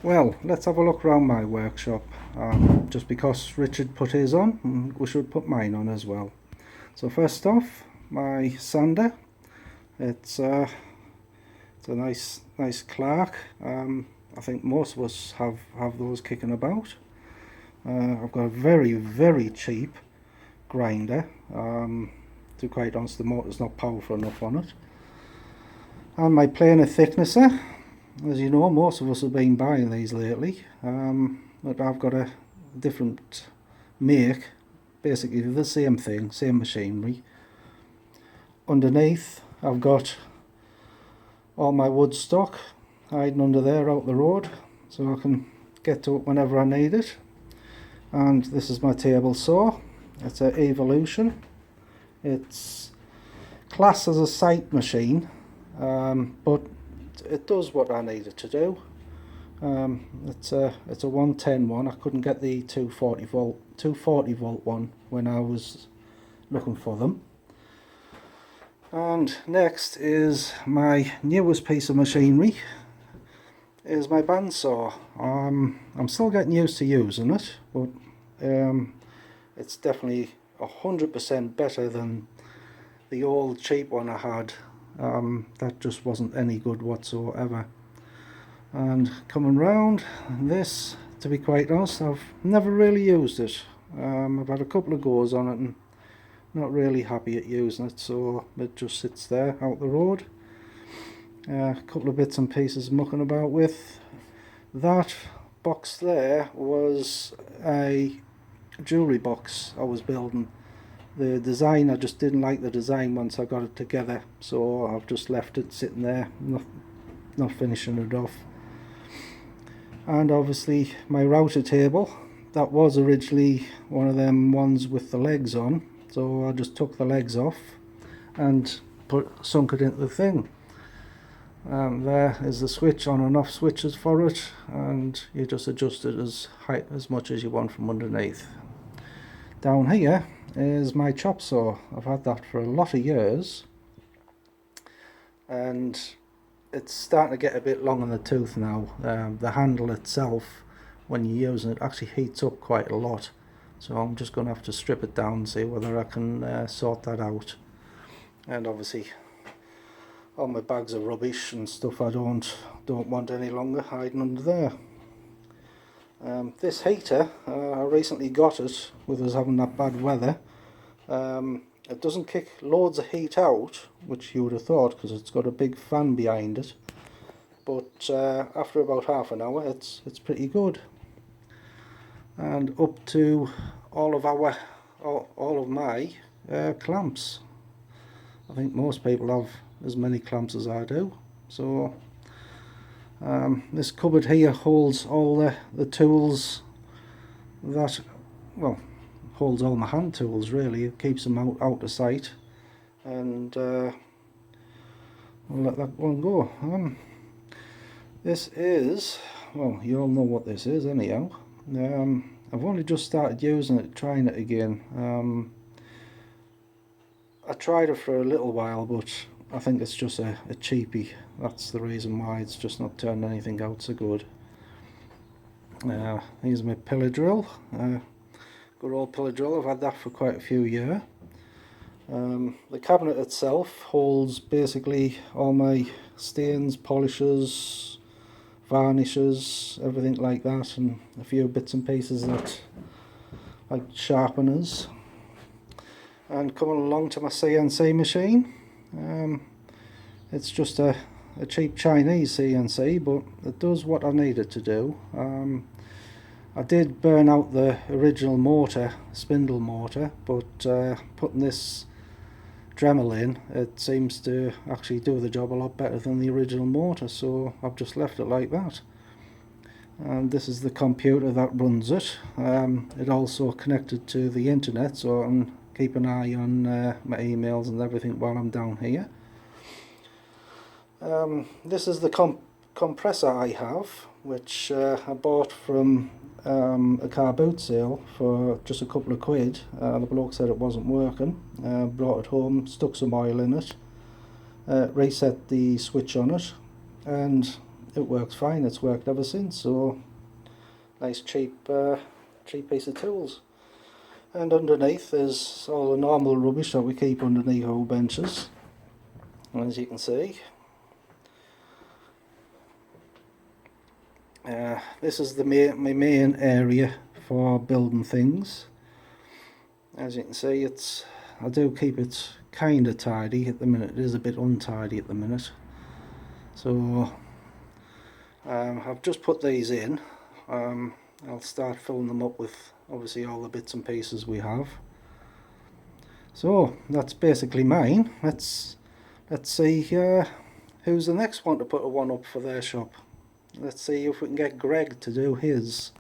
Well, let's have a look around my workshop. Just because Richard put his on, we should put mine on as well. So first off, my sander. It's a nice Clark. I think most of us have those kicking about. I've got a very cheap grinder. To be quite honest, the motor's not powerful enough on it. And my planer thicknesser. As you know, most of us have been buying these lately, but I've got a different make, basically the same thing, same machinery. Underneath I've got all my wood stock hiding under there out the road, so I can get to it whenever I need it. And this is my table saw. It's an Evolution. It's classed as a sight machine, but it does what I need it to do. It's a 110 one. I couldn't get the 240 volt one when I was looking for them. And next is my newest piece of machinery, is my bandsaw. I'm still getting used to using it, but it's definitely 100% better than the old cheap one I had. That just wasn't any good whatsoever. And coming round, this, to be quite honest, I've never really used it. I've had a couple of goes on it and not really happy at using it, so it just sits there out the road. A couple of bits and pieces mucking about with. That box there was a jewellery box I was building. The design, I just didn't like the design once I got it together, so I've just left it sitting there, not finishing it off. And obviously my router table, that was originally one of them ones with the legs on, so I just took the legs off and sunk it into the thing. There is the switch, on and off switches for it, and you just adjust it as much as you want from underneath. Down here is my chop saw. I've had that for a lot of years, and it's starting to get a bit long in the tooth now. The handle itself, when you're using it, actually heats up quite a lot, so I'm just going to have to strip it down and see whether I can sort that out. And obviously all my bags of rubbish and stuff I don't want any longer hiding under there. This heater, I recently got it with us having that bad weather. It doesn't kick loads of heat out, which you would have thought, because it's got a big fan behind it, but after about half an hour it's pretty good. And up to all of my clamps. I think most people have as many clamps as I do, so this cupboard here holds all the tools that, well, holds all my hand tools really. It keeps them out of sight, and I'll let that one go. This is, well, you all know what this is anyhow. I've only just started using it, trying it again. I tried it for a little while, but I think it's just a cheapie. That's the reason why it's just not turned anything out so good. Here's my pillar drill. Good old pillar drill. I've had that for quite a few years. The cabinet itself holds basically all my stains, polishes, varnishes, everything like that, and a few bits and pieces that like sharpeners. And coming along to my CNC machine, it's just a cheap Chinese CNC, but it does what I need it to do. I did burn out the original motor, spindle motor, but putting this Dremel in, it seems to actually do the job a lot better than the original motor, so I've just left it like that. And this is the computer that runs it. It also connected to the internet, so I can keep an eye on my emails and everything while I'm down here. This is the compressor I have, which I bought from a car boot sale for just a couple of quid. The bloke said it wasn't working. Brought it home, stuck some oil in it, reset the switch on it, and it works fine. It's worked ever since. So nice cheap piece of tools. And underneath is all the normal rubbish that we keep underneath our benches, as you can see. This is my main area for building things. As you can see, I do keep it kind of tidy at the minute. It is a bit untidy at the minute. So I've just put these in. I'll start filling them up with obviously all the bits and pieces we have. So that's basically mine. Let's see who's the next one to put one up for their shop. Let's see if we can get Greg to do his.